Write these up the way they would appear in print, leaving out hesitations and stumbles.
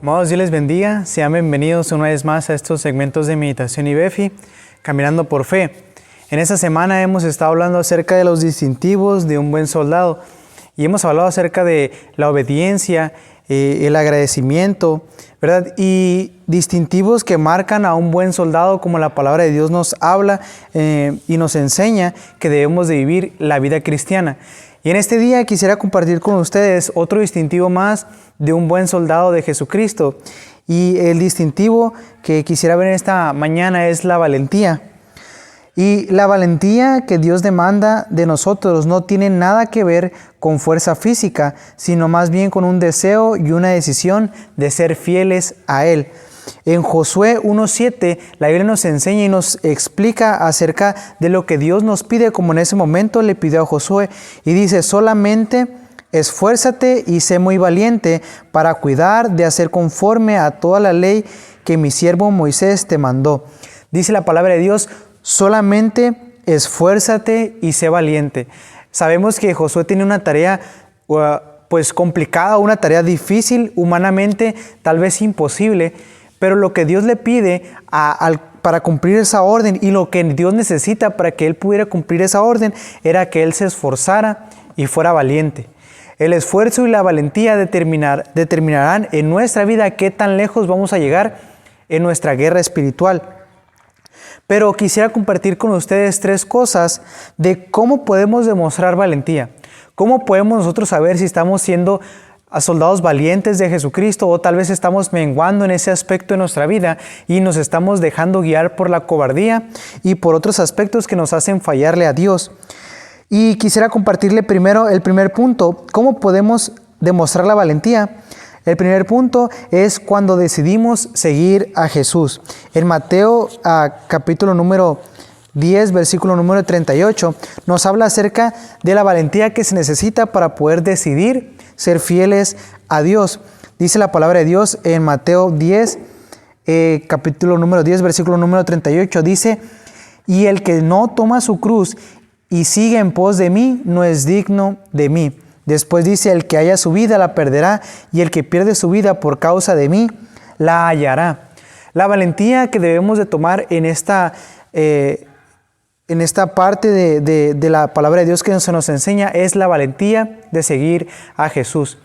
Amados, Dios les bendiga. Sean bienvenidos una vez más a estos segmentos de Meditación y Befi, Caminando por Fe. En esta semana hemos estado hablando acerca de los distintivos de un buen soldado y hemos hablado acerca de la obediencia, el agradecimiento, ¿verdad? Y distintivos que marcan a un buen soldado, como la palabra de Dios nos habla y nos enseña que debemos de vivir la vida cristiana. Y en este día quisiera compartir con ustedes otro distintivo más de un buen soldado de Jesucristo. Y el distintivo que quisiera ver esta mañana es la valentía. Y la valentía que Dios demanda de nosotros no tiene nada que ver con fuerza física, sino más bien con un deseo y una decisión de ser fieles a Él. En Josué 1:7, la Biblia nos enseña y nos explica acerca de lo que Dios nos pide, como en ese momento le pidió a Josué, y dice: solamente esfuérzate y sé muy valiente para cuidar de hacer conforme a toda la ley que mi siervo Moisés te mandó. Dice la palabra de Dios: solamente esfuérzate y sé valiente. Sabemos que Josué tiene una tarea pues complicada, una tarea difícil, humanamente tal vez imposible, pero lo que Dios le pide para cumplir esa orden y lo que Dios necesita para que él pudiera cumplir esa orden era que él se esforzara y fuera valiente. El esfuerzo y la valentía determinarán en nuestra vida qué tan lejos vamos a llegar en nuestra guerra espiritual. Pero quisiera compartir con ustedes 3 cosas de cómo podemos demostrar valentía. ¿Cómo podemos nosotros saber si estamos siendo soldados valientes de Jesucristo o tal vez estamos menguando en ese aspecto de nuestra vida y nos estamos dejando guiar por la cobardía y por otros aspectos que nos hacen fallarle a Dios? Y quisiera compartirle primero el primer punto. ¿Cómo podemos demostrar la valentía? El primer punto es cuando decidimos seguir a Jesús. En Mateo capítulo número 10, versículo número 38, nos habla acerca de la valentía que se necesita para poder decidir ser fieles a Dios. Dice la palabra de Dios en Mateo 10, capítulo número 10, versículo número 38, dice: y el que no toma su cruz y sigue en pos de mí, no es digno de mí. Después dice: el que haya su vida la perderá, y el que pierde su vida por causa de mí, la hallará. La valentía que debemos de tomar en esta parte de la palabra de Dios que se nos enseña es la valentía de seguir a Jesús.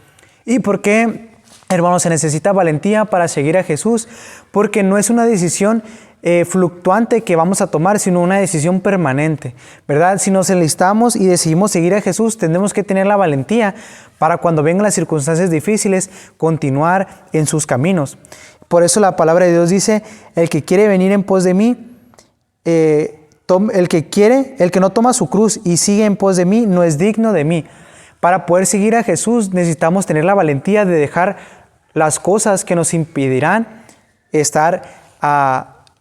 ¿Y por qué, hermanos, se necesita valentía para seguir a Jesús? Porque no es una decisión fluctuante que vamos a tomar, sino una decisión permanente, ¿verdad? Si nos enlistamos y decidimos seguir a Jesús, tendremos que tener la valentía para cuando vengan las circunstancias difíciles, continuar en sus caminos. Por eso la palabra de Dios dice: el que quiere venir en pos de mí, el que no toma su cruz y sigue en pos de mí, no es digno de mí. Para poder seguir a Jesús necesitamos tener la valentía de dejar las cosas que nos impedirán estar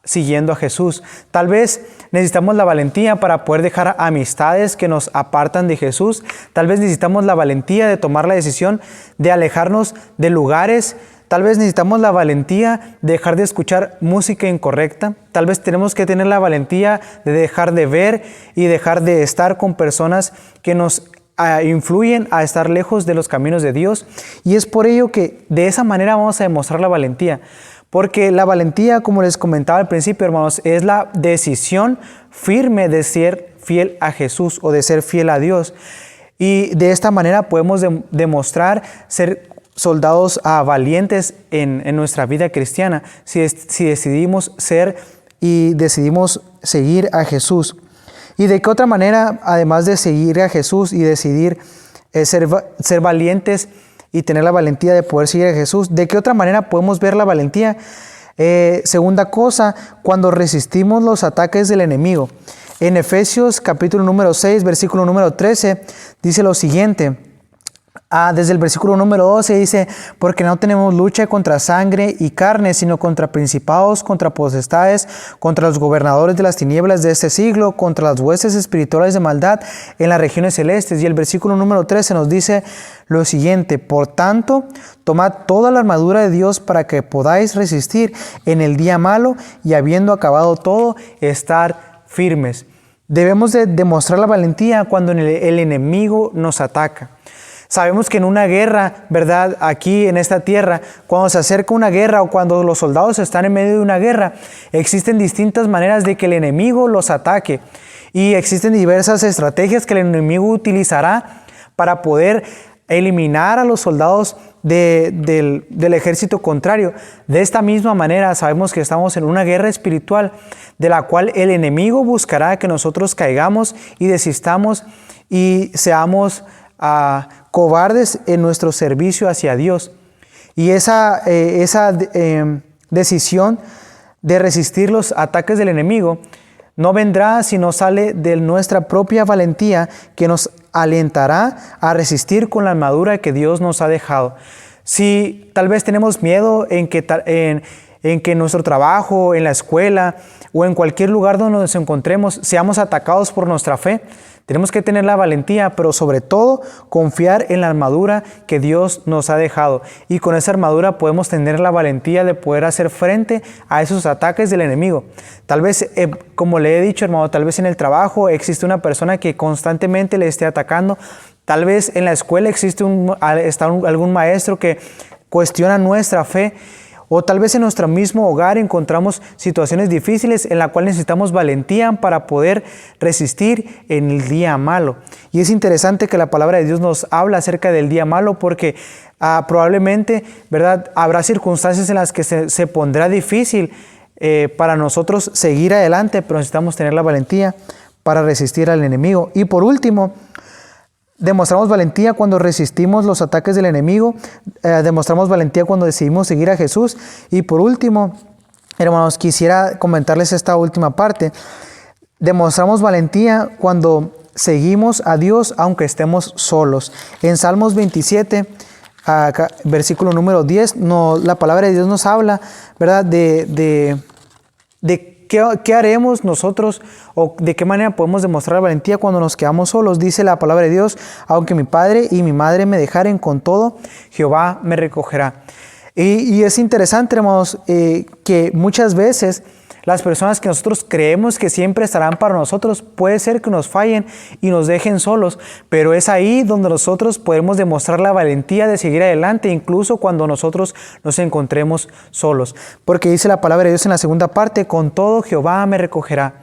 siguiendo a Jesús. Tal vez necesitamos la valentía para poder dejar amistades que nos apartan de Jesús. Tal vez necesitamos la valentía de tomar la decisión de alejarnos de lugares. Tal vez necesitamos la valentía de dejar de escuchar música incorrecta. Tal vez tenemos que tener la valentía de dejar de ver y dejar de estar con personas que nos influyen a estar lejos de los caminos de Dios. Y es por ello que de esa manera vamos a demostrar la valentía. Porque la valentía, como les comentaba al principio, hermanos, es la decisión firme de ser fiel a Jesús o de ser fiel a Dios. Y de esta manera podemos demostrar ser soldados valientes en nuestra vida cristiana, si decidimos ser y decidimos seguir a Jesús. ¿Y de qué otra manera, además de seguir a Jesús y decidir ser valientes y tener la valentía de poder seguir a Jesús, de qué otra manera podemos ver la valentía? Segunda cosa, cuando resistimos los ataques del enemigo. En Efesios capítulo número 6, versículo número 13, dice lo siguiente. Desde el versículo número 12 dice: porque no tenemos lucha contra sangre y carne, sino contra principados, contra potestades, contra los gobernadores de las tinieblas de este siglo, contra las huestes espirituales de maldad en las regiones celestes. Y el versículo número 13 nos dice lo siguiente: por tanto, tomad toda la armadura de Dios para que podáis resistir en el día malo, y habiendo acabado todo, estar firmes. Debemos de demostrar la valentía cuando el enemigo nos ataca. Sabemos que en una guerra, ¿verdad? Aquí en esta tierra, cuando se acerca una guerra o cuando los soldados están en medio de una guerra, existen distintas maneras de que el enemigo los ataque. Y existen diversas estrategias que el enemigo utilizará para poder eliminar a los soldados del ejército contrario. De esta misma manera sabemos que estamos en una guerra espiritual de la cual el enemigo buscará que nosotros caigamos y desistamos y seamos cobardes en nuestro servicio hacia Dios. Y esa decisión de resistir los ataques del enemigo no vendrá si no sale de nuestra propia valentía, que nos alentará a resistir con la armadura que Dios nos ha dejado. Si tal vez tenemos miedo en que en nuestro trabajo, en la escuela o en cualquier lugar donde nos encontremos seamos atacados por nuestra fe, tenemos que tener la valentía, pero sobre todo confiar en la armadura que Dios nos ha dejado. Y con esa armadura podemos tener la valentía de poder hacer frente a esos ataques del enemigo. Tal vez, como le he dicho, hermano, tal vez en el trabajo existe una persona que constantemente le esté atacando. Tal vez en la escuela existe algún maestro que cuestiona nuestra fe. O tal vez en nuestro mismo hogar encontramos situaciones difíciles en las cuales necesitamos valentía para poder resistir en el día malo. Y es interesante que la palabra de Dios nos habla acerca del día malo porque probablemente, ¿verdad?, habrá circunstancias en las que se pondrá difícil para nosotros seguir adelante, pero necesitamos tener la valentía para resistir al enemigo. Y por último, demostramos valentía cuando resistimos los ataques del enemigo, demostramos valentía cuando decidimos seguir a Jesús. Y por último, hermanos, quisiera comentarles esta última parte. Demostramos valentía cuando seguimos a Dios aunque estemos solos. En Salmos 27, versículo número 10, la palabra de Dios nos habla, ¿verdad?, de ¿Qué haremos nosotros o de qué manera podemos demostrar valentía cuando nos quedamos solos? Dice la palabra de Dios: aunque mi padre y mi madre me dejaren, con todo Jehová me recogerá. Y es interesante, hermanos, que muchas veces las personas que nosotros creemos que siempre estarán para nosotros, puede ser que nos fallen y nos dejen solos, pero es ahí donde nosotros podemos demostrar la valentía de seguir adelante, incluso cuando nosotros nos encontremos solos. Porque dice la palabra de Dios en la segunda parte: con todo Jehová me recogerá.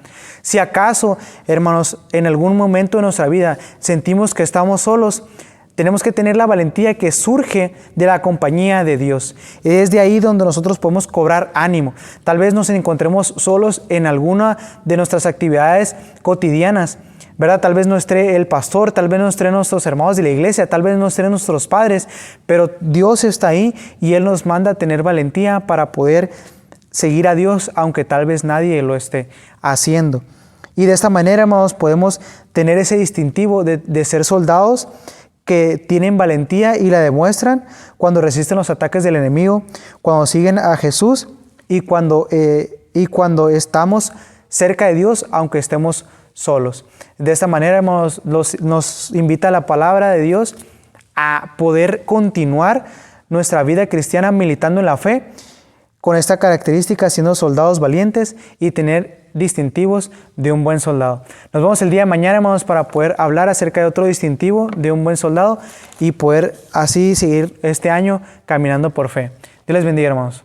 Si acaso, hermanos, en algún momento de nuestra vida sentimos que estamos solos, tenemos que tener la valentía que surge de la compañía de Dios. Es de ahí donde nosotros podemos cobrar ánimo. Tal vez nos encontremos solos en alguna de nuestras actividades cotidianas, ¿verdad? Tal vez no esté el pastor, tal vez no estén nuestros hermanos de la iglesia, tal vez no estén nuestros padres, pero Dios está ahí y Él nos manda a tener valentía para poder seguir a Dios, aunque tal vez nadie lo esté haciendo. Y de esta manera, hermanos, podemos tener ese distintivo de ser soldados que tienen valentía y la demuestran cuando resisten los ataques del enemigo, cuando siguen a Jesús y cuando estamos cerca de Dios, aunque estemos solos. De esta manera, hermanos, nos invita la palabra de Dios a poder continuar nuestra vida cristiana militando en la fe, con esta característica, siendo soldados valientes y tener distintivos de un buen soldado. Nos vemos el día de mañana, hermanos, para poder hablar acerca de otro distintivo de un buen soldado y poder así seguir este año caminando por fe. Dios les bendiga, hermanos.